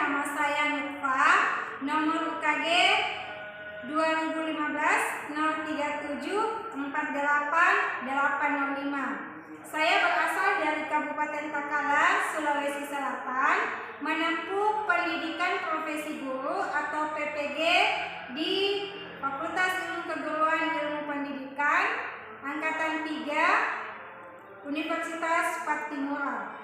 nama saya Nutfa, nomor UKG 2015-037-48-805. Saya berasal dari Kabupaten Takalar, Sulawesi Selatan, menempuh pendidikan profesi guru atau PPG di Fakultas Ilmu Keguruan Ilmu Pendidikan Angkatan 3 Universitas Patimura.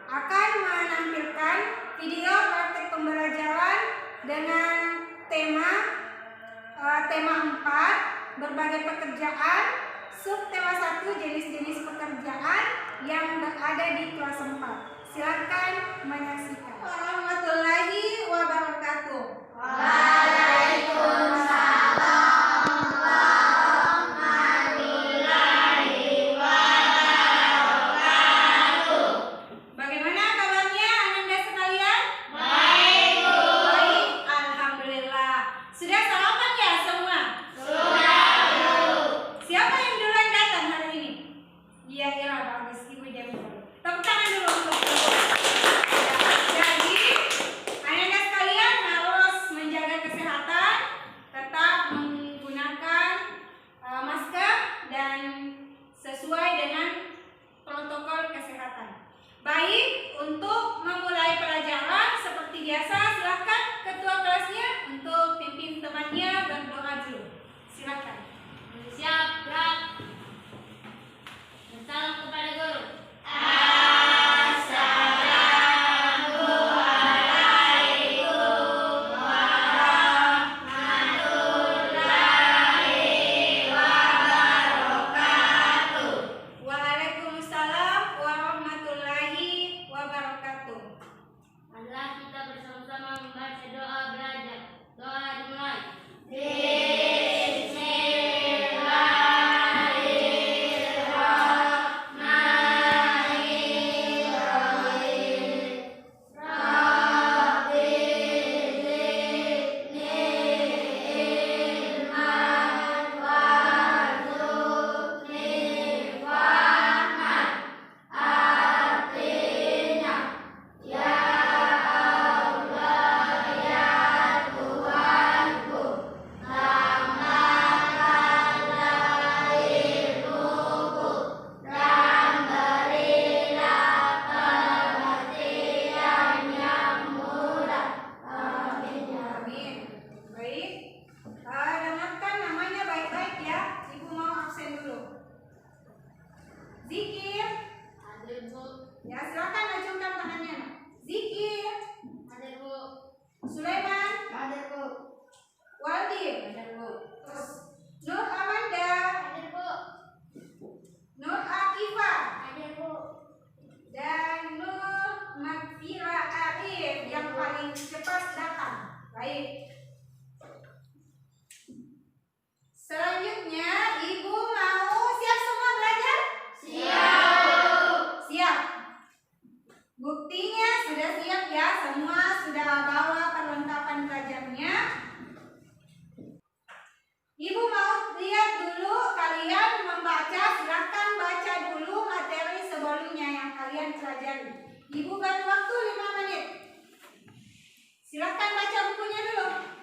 Akan menampilkan video praktek pembelajaran dengan tema 4 berbagai pekerjaan, subtema 1 jenis-jenis pekerjaan yang berada di kelas 4. Silakan menyaksikan. Warahmatullahi wabarakatuh. Waalaikumsalam warahmatullahi wabarakatuh. Bagaimana kabarnya Ananda sekalian? Baik, Bu. Baik, alhamdulillah. Sudah sarapan ya semua? Sudah, Bu. Siapa yang duluan datang hari ini? Iya, Ira, bagus. Ibu jamin dulu. Tepuk tangan dulu untuk Ibu. Jadi, Ananda sekalian harus menjaga kesehatan, tetap menggunakan masker dan sesuai dengan protokol kesehatan. Baik, untuk memulai pelajaran seperti biasa, silahkan ketua kelasnya untuk pimpin temannya berdoa dulu. Silahkan. Siap, gerak. Salam kepada guru. Assalamualaikum warahmatullahi wabarakatuh. Waalaikumsalam warahmatullahi wabarakatuh. Marilah kita bersama-sama membaca doa belajar. Doa dimulai. Amin. Baik. Dengarkan namanya baik-baik ya. Ibu mau absen dulu. Zikir. Hadir, Bu. Ya, silakan acungkan tangannya. Zikir. Hadir, Bu. Sulaiman. Hadir, Bu. Waldi. Hadir, Bu. Terus Nur Amanda. Hadir, Bu. Nur Akifa. Hadir, Bu. Dan Nur Magfira Arif yang paling cepat datang. Baik. Selanjutnya, Ibu mau siap semua belajar? Siap. Siap. Buktinya sudah siap ya, semua sudah bawa perlengkapan belajarnya. Ibu mau lihat dulu kalian membaca, silakan baca dulu materi sebelumnya yang kalian pelajari. Ibu beri waktu 5 menit. Silakan baca bukunya dulu.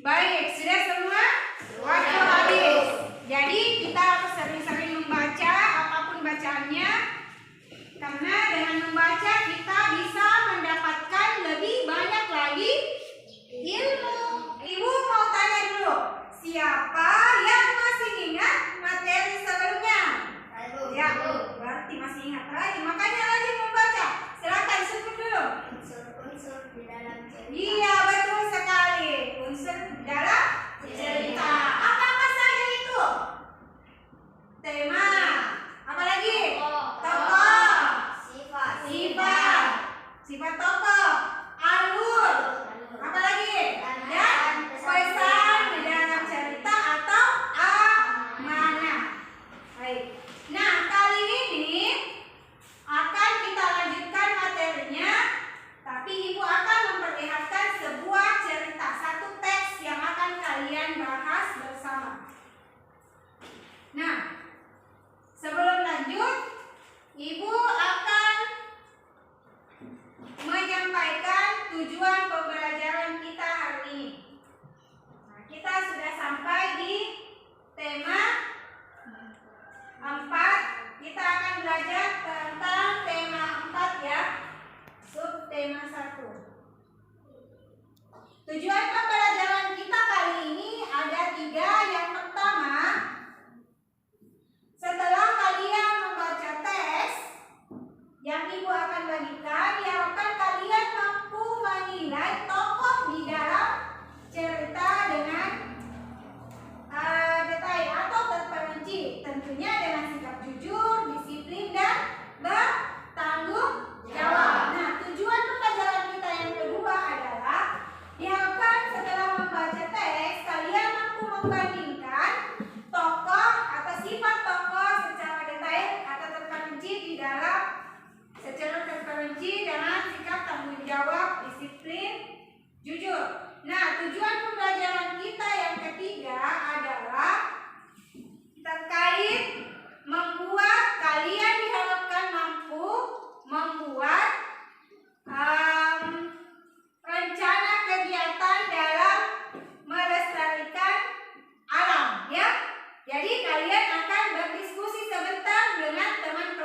Baik, sudah semua? Waktu habis. Jadi kita harus sering-sering membaca apapun bacaannya. Karena dengan membaca kita bisa mendapatkan lebih banyak lagi ilmu. Ibu mau tanya dulu, siapa yang masih ingat materi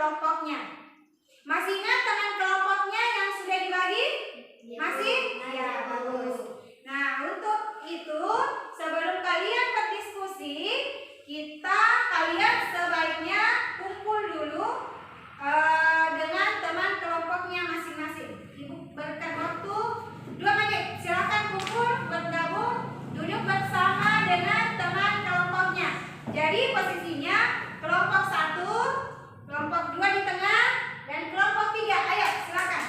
kelompoknya. Masih ingat teman kelompoknya yang sudah dibagi? Masih? Ya, bagus. Nah, untuk itu sebelum kalian berdiskusi, kalian sebaiknya kumpul dulu dengan teman kelompoknya masing-masing. Ibu berikan waktu 2 menit. Silakan kumpul, bergabung, duduk bersama dengan teman kelompoknya. Jadi posisinya kelompok 1, kelompok 2 di tengah, dan kelompok 3. Ayo, silakan.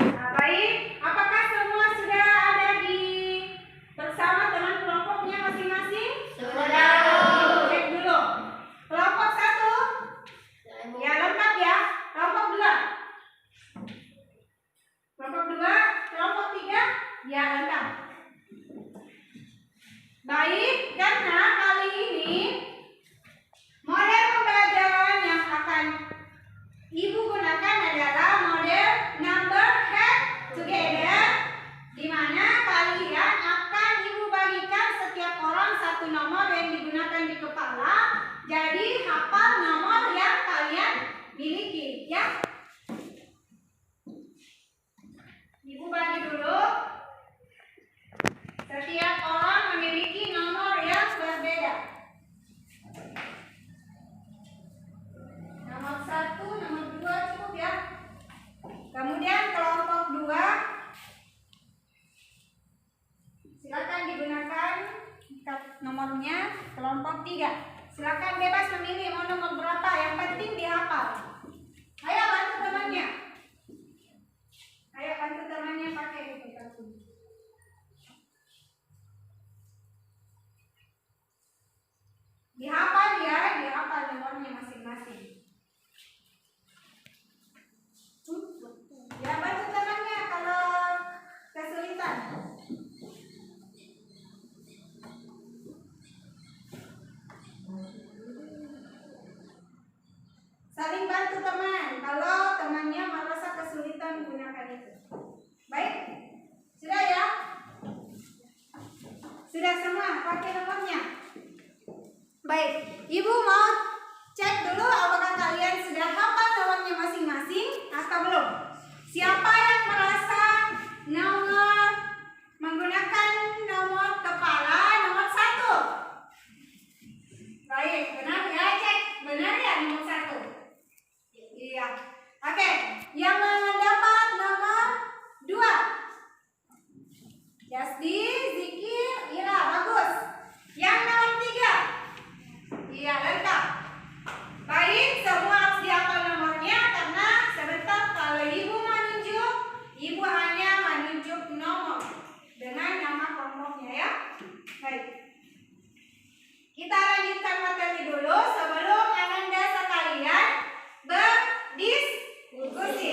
Nah, baik. Apakah semua sudah ada bersama teman kelompoknya masing-masing? Sudah. Cek dulu. Kelompok 1, ya lengkap ya. Kelompok 2. Kelompok 2, kelompok 3, ya lengkap. Baik, karena kali ini model pembelajaran yang akan Ibu gunakan adalah model number head together, di mana kalian akan Ibu bagikan setiap orang satu nomor yang digunakan di kepala. Jadi hafal nomor yang kalian miliki, ya. Ibu bagi dulu. Setiap orang memiliki nomor yang berbeda. Nomor 1, nomor 2 cukup ya. Kemudian kelompok 2, silakan digunakan nomornya. Kelompok 3, silakan bebas memilih mau nomor berapa, yang penting dihafal. Ayo bantu temannya. Ayo bantu temannya pakai itu kartu. Dihafal ya, dihafal nomornya masing-masing. Ya bantu temannya kalau kesulitan. Saling bantu teman kalau temannya merasa kesulitan menggunakan itu. Baik? Sudah ya? Sudah semua pakai nomornya? Baik, Ibu mau cek dulu apakah kalian sudah hafal nomornya masing-masing atau belum? Siapa yang merasa menggunakan nomor kepala nomor 1? Baik, benar ya, cek. Benar ya nomor 1? Iya. Oke, yang mendapat nomor 2. Yasdi, Zikir, Ira, bagus. Yang nomor 3. Iya, lengkap. Baik, semua harus dihafal nomornya karena sebentar kalau Ibu menunjuk, Ibu hanya menunjuk nomor dengan nama kelompoknya ya. Baik. Kita lanjutkan materi dulu sebelum Ananda sekalian berdiskusi.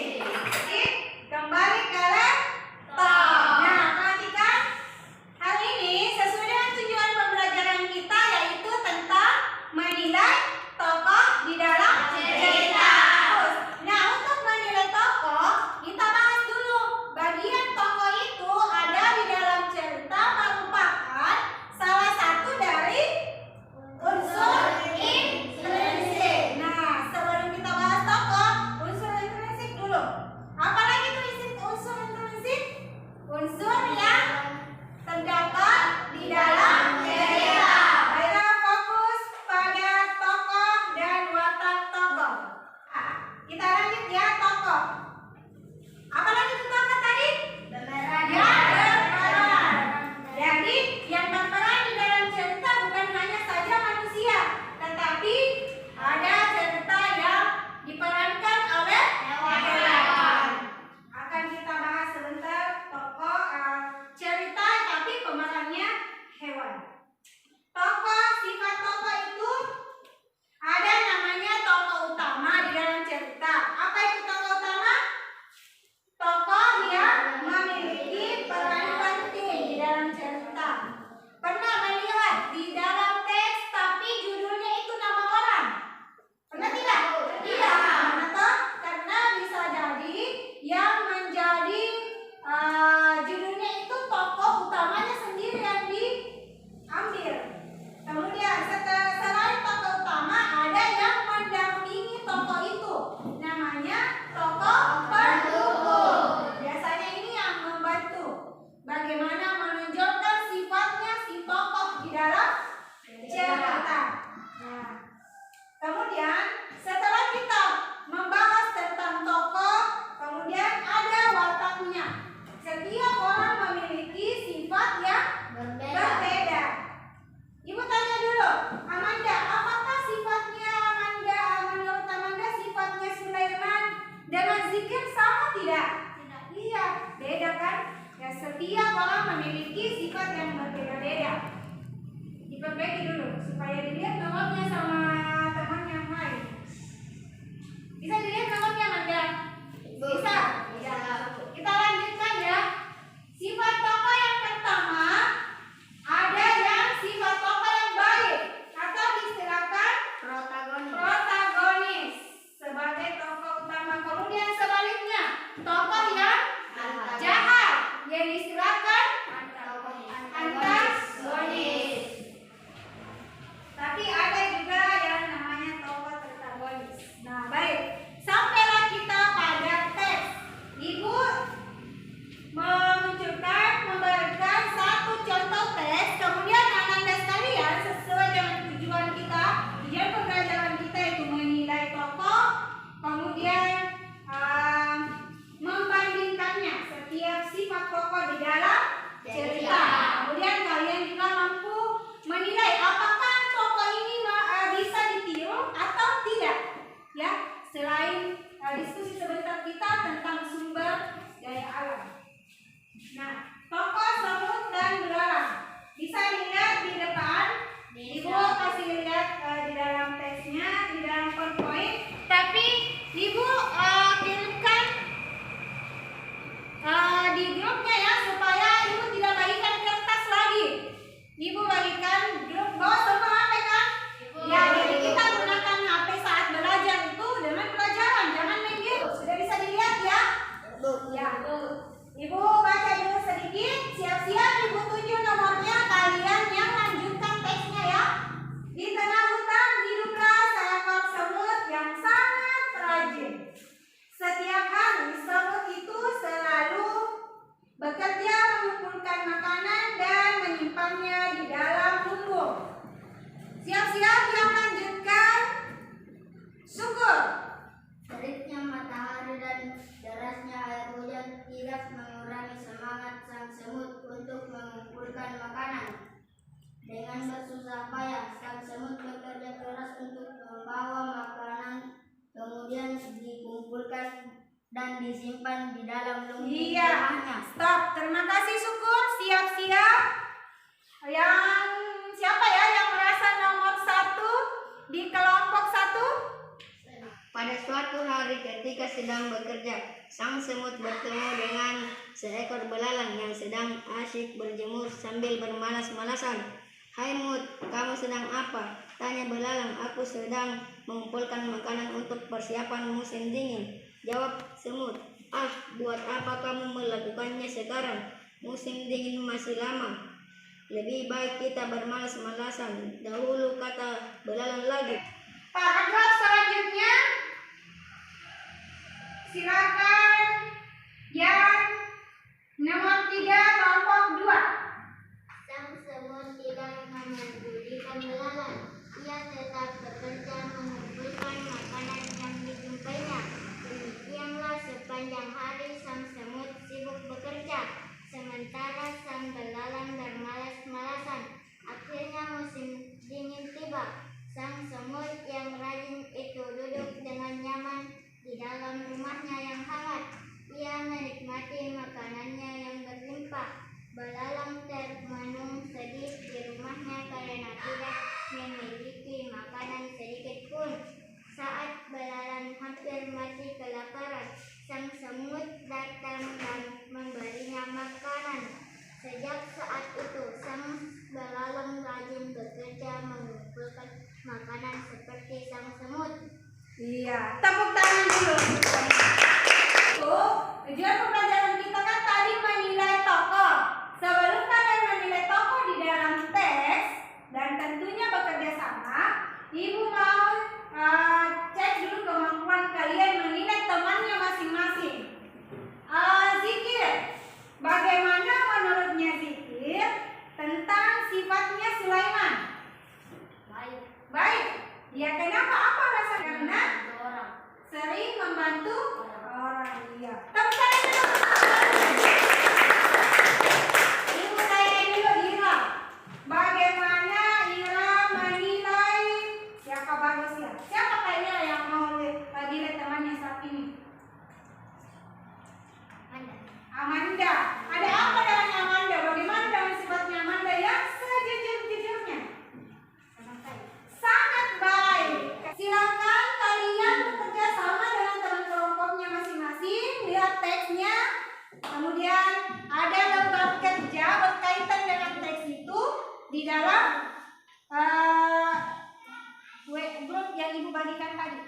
diperbaiki dulu supaya dilihat nomornya sama teman yang lain. Bisa dilihat nomornya Manda? Bisa. Ya. Kita lanjutkan ya. Sifat tokoh yang pertama ada yang sifat tokoh yang baik atau diistilahkan protagonis sebagai tokoh utama. Kemudian sebaliknya tokoh yang jahat yang diistilahkan antagonis. Tapi ada juga yang namanya tokoh protagonis. Nah, baik. Sampailah kita pada teks. Ibu memberikan satu contoh teks. Kemudian anak-anak sekalian sesuai dengan tujuan kita, tujuan pembelajaran kita itu menilai tokoh, kemudian membandingkannya setiap sifat tokoh di dalam cerita. Kemudian kalian juga mampu menilai apakah tokoh ini bisa ditiru atau tidak. Ya, selain diskusi sebentar kita tentang sumber daya alam. Nah, tokoh semut dan belalang bisa dilihat di depan. Ibu kasih lihat di dalam teksnya, di dalam PowerPoint. Tapi ibu kirimkan di grupnya ya, supaya ibu tidak bagikan kertas lagi. Ibu bagikan grup. Bawa semua HP kan? Ya, jadi kita gunakan HP saat belajar itu dengan pelajaran, jangan main game. Sudah bisa dilihat ya? Ya. Ibu baca dulu sedikit, siap-siap ibu tunjuk nomornya. Kalian yang lanjutkan teksnya ya. Di tengah hutan hiduplah seekor semut yang sangat rajin. Setiap hari semut itu selalu bekerja mengumpulkan makanan dan menyimpannya di dalam lumbung. Siap-siap yang lanjutkan. Syukur. Teriknya matahari dan derasnya air hujan tidak mengurangi semangat sang semut untuk mengumpulkan makanan. Dengan bersusah payah, sang semut bekerja keras untuk membawa makanan, kemudian dikumpulkan dan disimpan di dalam lumbung rumahnya. Stop. Terima kasih Syukur. Siap-siap. Yang siapa ya yang merasa nomor 1 di kelompok 1? Pada suatu hari ketika sedang bekerja, sang semut bertemu dengan seekor belalang yang sedang asyik berjemur sambil bermalas-malasan. "Hai Mut, kamu sedang apa?" tanya belalang. "Aku sedang mengumpulkan makanan untuk persiapan musim dingin," jawab semut. "Ah, buat apa kamu melakukannya sekarang? Musim dingin masih lama. Lebih baik kita bermalas-malasan dahulu," kata belalang lagi. Paragraf selanjutnya. Silakan yang nomor 3 kelompok 2. Sang semut tidak memedulikan belalang. Ia tetap bekerja mengumpulkan makanan yang dijumpainya. Demikianlah sepanjang hari sang semut sibuk bekerja, sementara sang belalang bermalas-malasan. Akhirnya musim dingin tiba. Sang semut yang rajin itu duduk dengan nyaman di dalam rumahnya yang hangat. Ia menikmati makanannya yang berlimpah. Belalang termenung sedih di rumahnya karena tidak memiliki makanan sedikit pun. Saat belalang hampir mati kelaparan, sang semut datang dan memberinya makanan. Sejak saat itu, sang belalang rajin bekerja mengumpulkan makanan seperti sang semut. Iya, tepuk tangan dulu. Tujuan pembelajaran kita kan tadi menilai tokoh. Sebelum kalian menilai tokoh di dalam teks dan tentunya bekerja sama, ibu mau cek dulu kemampuan kalian menilai temannya masing-masing. Zikir, bagaimana menurutnya Zikir tentang sifatnya Sulaiman? Baik. Ya, kenapa? Apa alasan? Karena sering membantu orang. Iya. Tepuk tangan dulu. Ibu tanya dulu Ira. Bagaimana Ira menilai siapa bagus ya? Siapa kayaknya yang mau dilihat temannya saat ini? Amanda. Ada apa dengan Amanda? Bagaimana dengan sifatnya Amanda yang sejujur-jujurnya? teksnya, kemudian ada lembar kerja berkaitan dengan teks itu di dalam grup yang Ibu bagikan tadi.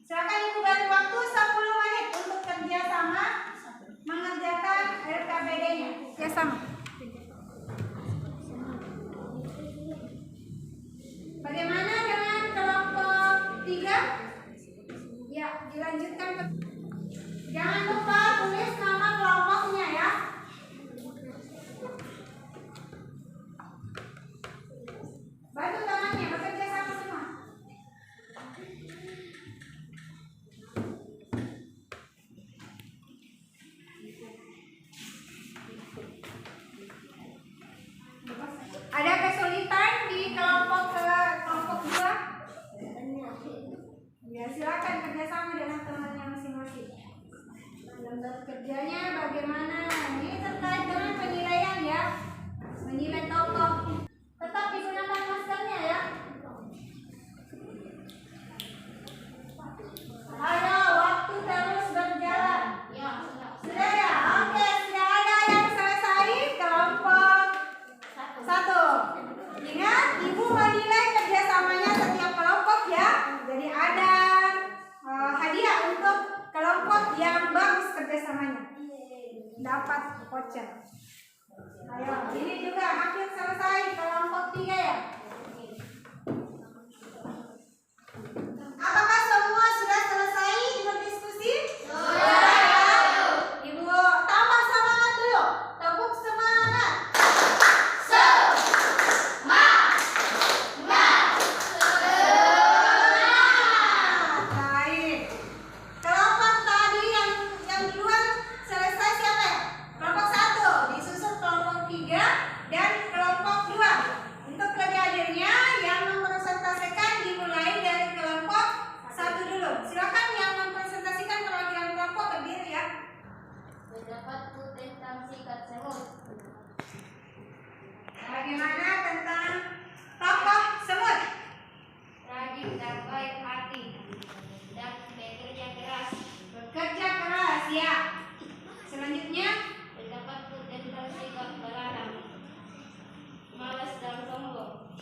Silakan Ibu beri waktu 10 menit untuk kerja sama mengerjakan RKPD-nya. Ya sama. Bagaimana dengan kelompok 3? Ya, dilanjutkan. Jangan lupa tulis nama kelompoknya ya. Bantu tangannya, bekerja sama semua. Ada kesulitan di kelompok 2? Ya, silakan kerjasama dengan temannya masing-masing. Lembar kerjanya bagaimana? Ini terkait dengan penilaian ya, menilai tokoh. Tetap digunakan maskernya ya. Ayo, waktu terus berjalan. Sudah ya? Oke, sudah ada yang selesai kelompok 1. Ingat, Ibu menilai kerjasamanya setiap kelompok ya. Jadi ada hadiah untuk kelompok yang bagus kerjasamanya. Dapat voucher. Ayo, ini juga hampir selesai kelompok 3 ya. Apakah semua sudah selesai berdiskusi? Sudah ya. Ibu tambah semangat dulu. Tepuk semangat. Baik. Kelompok tadi yang duluan selesai siapa ya? Kelompok 1 disusul kelompok 3 dan kelompok 2. Untuk lebih adilnya yang mempresentasikan dimulai dari kelompok 1 dulu. Silakan yang mempresentasikan perwakilan kelompok berdiri ya. Pendapatku tentang sikat semut. Bagaimana tentang tokoh semut? Rajin dan baik hati dan bekerja keras. Bekerja keras ya. Selanjutnya Pendapatku tentang sikap belalang. Malas dan sombong.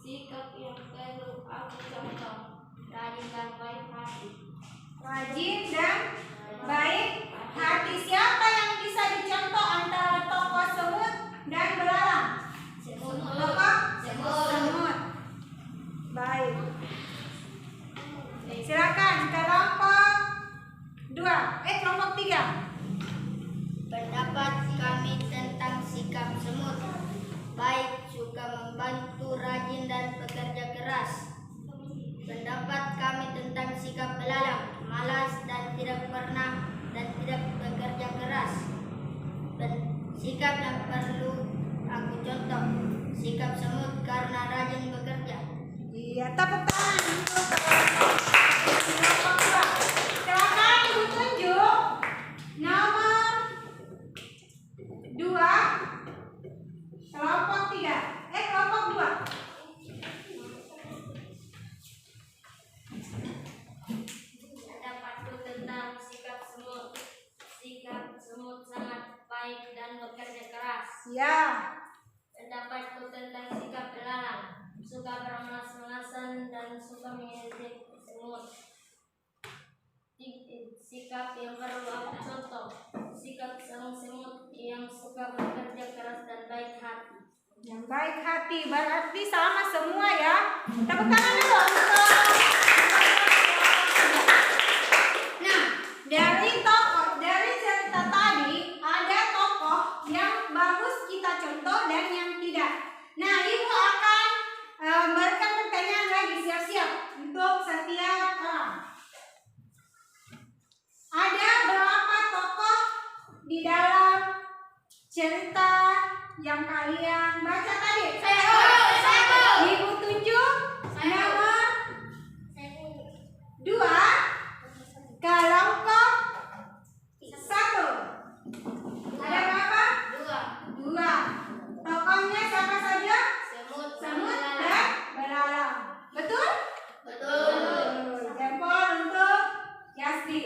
Sikap yang perlu aku contoh. Rajin dan baik hati. rajin dan baik hati. Siapa yang bisa dicontoh antara tokoh semut dan belalang? Tokoh semut. Baik. Silakan kelompok 2. Kelompok 3. Pendapat kami tentang sikap semut. Baik, suka membantu, rajin dan bekerja keras. Pendapat kami tentang sikap belalang. Malas dan tidak pernah dan tidak bekerja keras. Dan sikap yang perlu aku contoh. Sikap semut karena rajin bekerja. Iya, tepuk tangan untuk kelompok 2. Silakan Ibu tunjuk nomor 2 kelompok 3. Kelompok 2. Pendapatku tentang sikap semut. Sikap semut sangat baik dan bekerja keras. Ya. Pendapatku tentang sikap belalang. Suka bermalas-malasan dan suka mengejek semut. Sikap yang perlu aku contoh. Sikap sang semut yang suka bekerja keras dan baik hati. Yang baik hati berarti sama semua ya. Tepuk tangan dulu untuk. Nah, dari cerita tadi ada tokoh yang bagus kita contoh dan yang tidak. Nah, Ibu akan berikan pertanyaan lagi, siap-siap untuk setiap orang. Ada berapa tokoh di dalam cerita yang kalian baca tadi? Ibu tunjuk nomor 2 kelompok 1. Ada berapa? 2. Tokohnya siapa saja? Semut Dan belalang. Betul? Betul. Jempol untuk Yasti.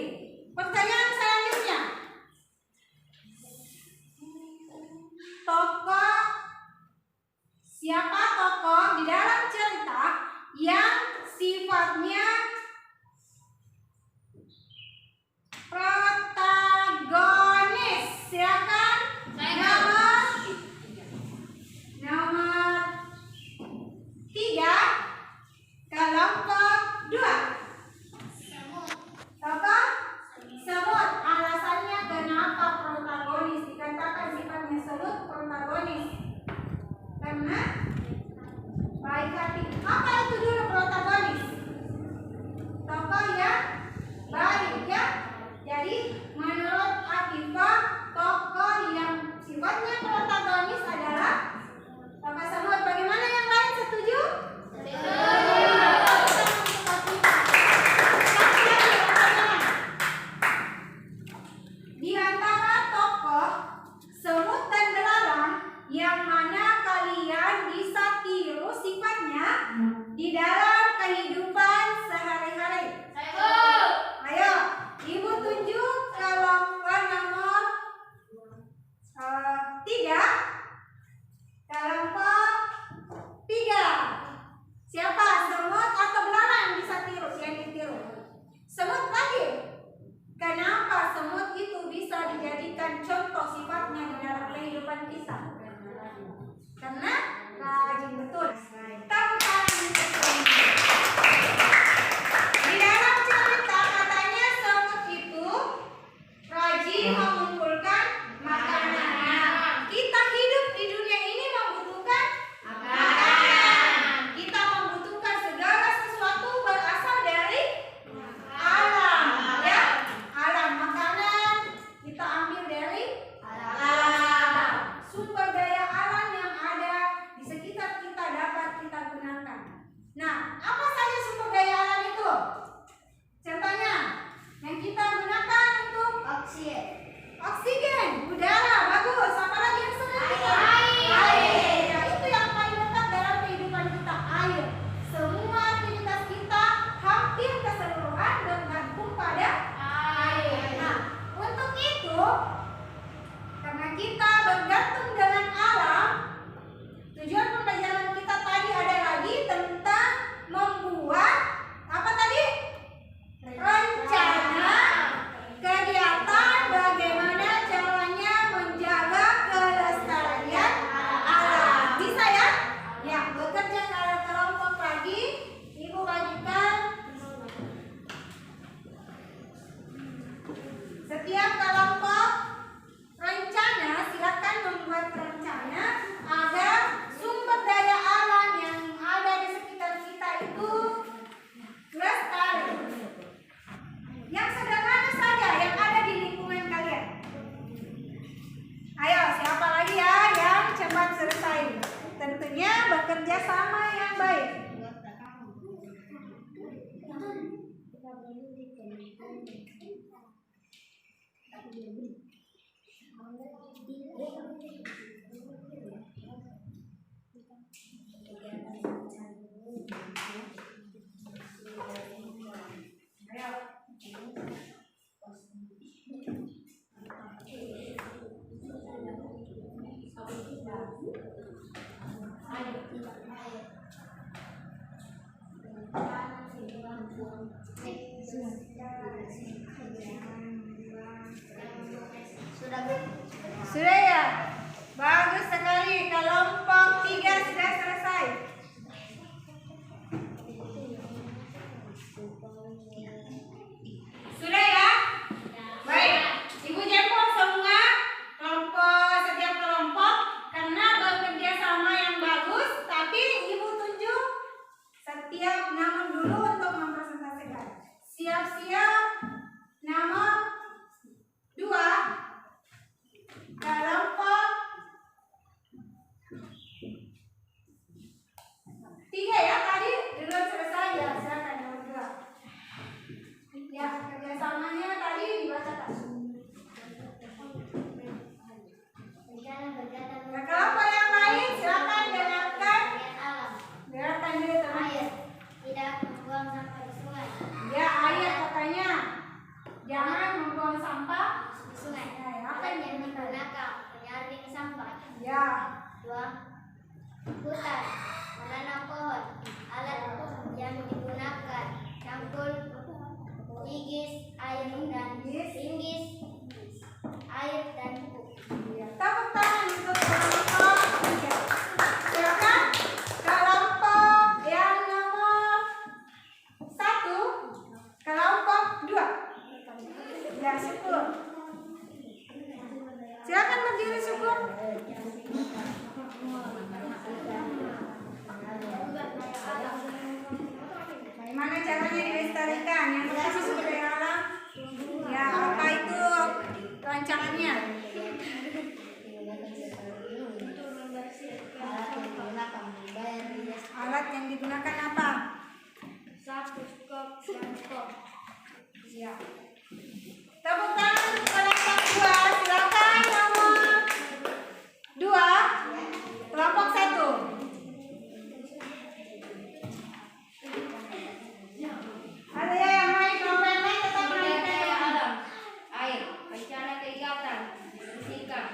Oksigen, udara, bagus. Apa lagi yang sedang kita? Air. Ya, itu yang paling dekat dalam kehidupan kita, air. Semua aktivitas kita hampir keseluruhan bergantung pada air. Nah, untuk itu, karena kita bergantung dengan alam, tujuan pembelajaran kita tadi ada lagi tentang membuat apa tadi? Rencana kegiatan bagaimana caranya menjaga kelestarian alam. Bisa ya? Ya, bekerja secara kelompok lagi. Ibu bagikan setiap kelompok rencana, silakan membuat rencana agar sumber daya alam yang ada di sekitar kita itu lestari. Yang sederhana saja yang ada di lingkungan kalian. Ayo, siapa lagi ya yang cepat selesai? Tentunya bekerja sama yang baik. Sudah ya? Bagus sekali. Kelompok 3 sudah selesai. Sudah ya? Baik. Ibu jempol semua setiap kelompok karena bekerja sama yang bagus, tapi ibu tunjuk setiap namun dulu untuk mempresentasikan. Siap-siap. Nomor 2. Kelompok 3 ya, tadi duluan selesai ya, silakan nomor 2. Ya, kerjasamanya tadi dibacakan. Nah, kelompok yang lain silakan dengarkan. Dengarkan dulu teman. Tidak membuang sampah di sungai. Ya, air katanya. Jangan membuang sampah Di sungai. Nah, apa Alat yang yang digunakan? digunakan penyaring sampah. Ya. 2. Hutan menanam pohon. Alat yang digunakan cangkul, gigis air dan inggis air dan pupuk. Tepuk tangan untuk kelompok 3. Silakan kelompok yang nomor 1, kelompok 2. Ya, syukur. Silakan berdiri syukur. Bagaimana caranya dilestarikan? Yang pertama sumber daya alam. Ya, apa itu rancangannya? Alat yang digunakan apa? Sapu, skop, dan skop. Ya. Tepuk tangan untuk kelompok 2. Silakan nomor 2. Kelompok 1. Ada yang lain, kelompok yang lain tetap melanjutkan. Alam, air, rencana kegiatan, bersihkan,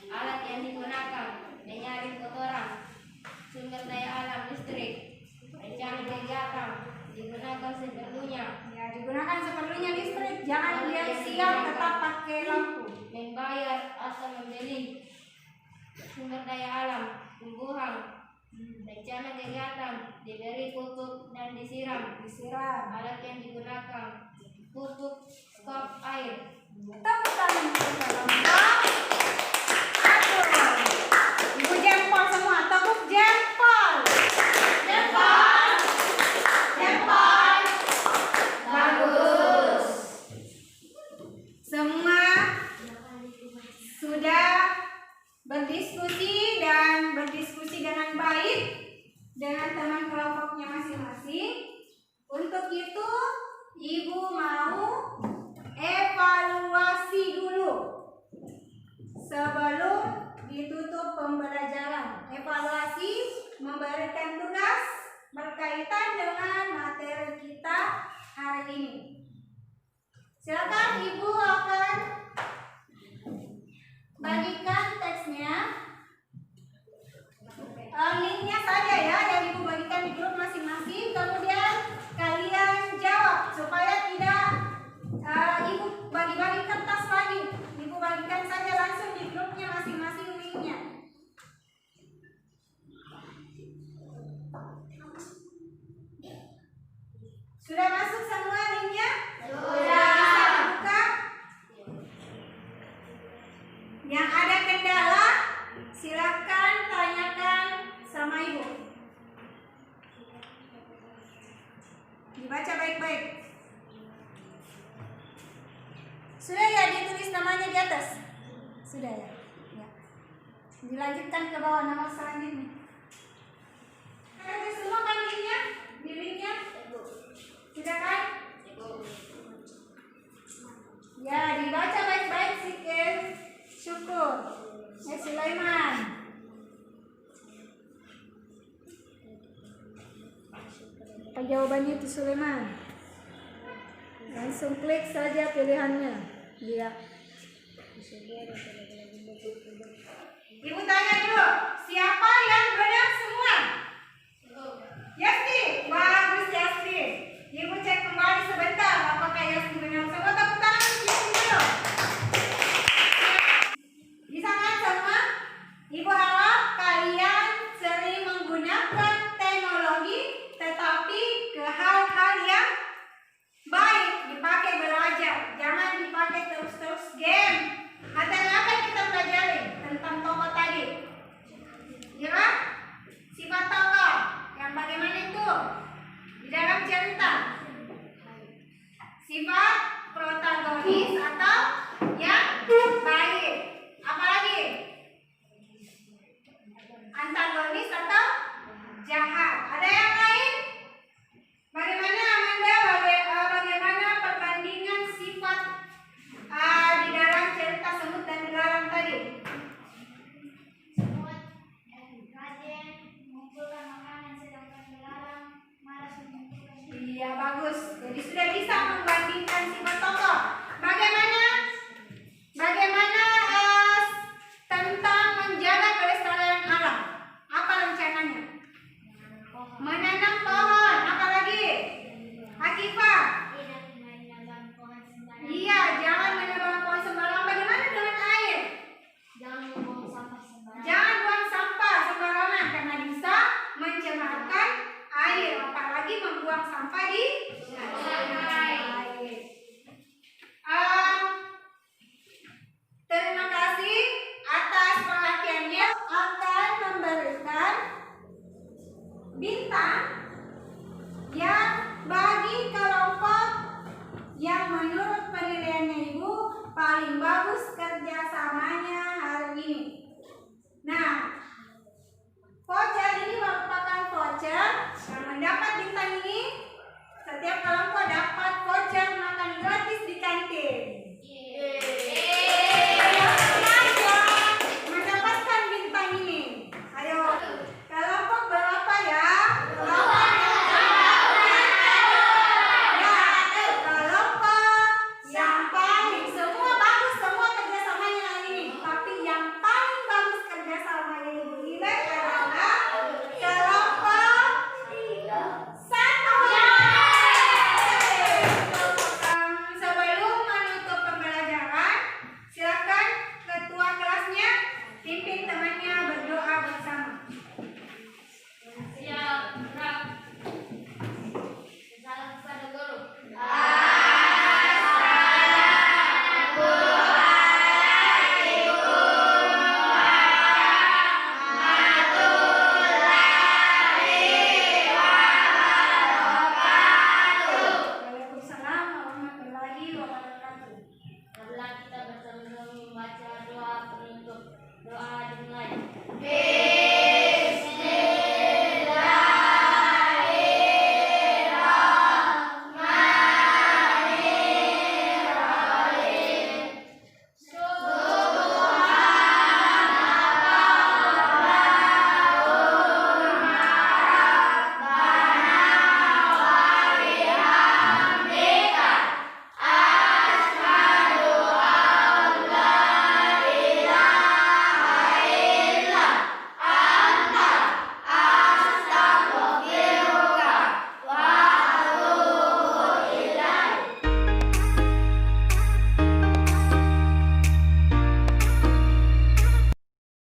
alat yang digunakan, menyaring kotoran, sumber daya alam listrik, rencana kegiatan, digunakan seperlunya, Ya, digunakan seperlunya listrik. Jangan biar siang tetap pakai lampu. membayar atau membeli, sumber daya alam, tumbuhan, rencana kegiatan, diberi pupuk dan disiram, Disiram. alat yang digunakan, pupuk, skop air. Tepuk tangan untuk kelompok 1. Ibu jempol semua, tepuk jempol. Jempol. Jempol. Bagus. Semua sudah berdiskusi dengan baik dengan teman kelompoknya masing-masing. Untuk itu, Ibu Silakan Ibu akan bagikan teksnya. Linknya saja ya yang Ibu bagikan di grup masing-masing. Kemudian kalian jawab supaya tidak Ibu bagi-bagi kertas lagi. Ibu bagikan saja langsung di grupnya masing-masing linknya. Sudah masuk semua linknya? Sudah. Bisa buka? Yang ada kendala silakan tanyakan sama Ibu. Dibaca baik-baik. Sudah ya ditulis namanya di atas? Sudah ya? Ya. Dilanjutkan ke bawah nomor selanjutnya. Ada semua kan linknya? Di linknya? Sudah kan? Ya, dibaca baik-baik sikit. Syukur. Sulaiman. Apa jawabannya itu Sulaiman? Langsung klik saja pilihannya. Iya. Ibu tanya dulu, siapa yang benar semua? Yasti, bagus Yasti. Ibu cek kembali sebentar apakah Yasti benar semua. Tepuk tangan Yasti dulu. Bisa kan semua? Ibu harap kalian sering menggunakan teknologi, tetapi ke hal-hal yang baik, dipakai belajar, jangan dipakai terus-terus game. Materi apa yang kita pelajari tentang tokoh tadi? Ya, sifat tokoh yang bagaimana itu di dalam cerita? Sifat protagonis atau yang baik. Apalagi? Antagonis atau jahat. Ada yang lain? Bagaimana Amanda? Bagaimana perbandingan sifat di dalam cerita semut dan belalang tadi? Semut rajin mengumpulkan makanan, sedangkan belalang malas mengumpulkan. Iya, bagus. Jadi sudah bisa membandingkan sifat tokoh. Bagaimana tentang menjaga kelestarian alam? Apa rencananya? Menanam pohon. Apa lagi? Akifah? Tidak menanam pohon sembarangan. Iya, jangan menebang pohon sembarangan. Bagaimana dengan air? Jangan membuang sampah sembarangan. Jangan buang sampah sembarangan karena bisa mencemarkan air, apalagi membuang sampah di sungai. Terima kasih atas perhatiannya. Akan memberikan bintang yang bagi kelompok yang menurut penilaiannya Ibu paling bagus kerjasamanya hari ini. Nah, voucher ini merupakan voucher yang mendapat bintang ini. Setiap kelompok dapat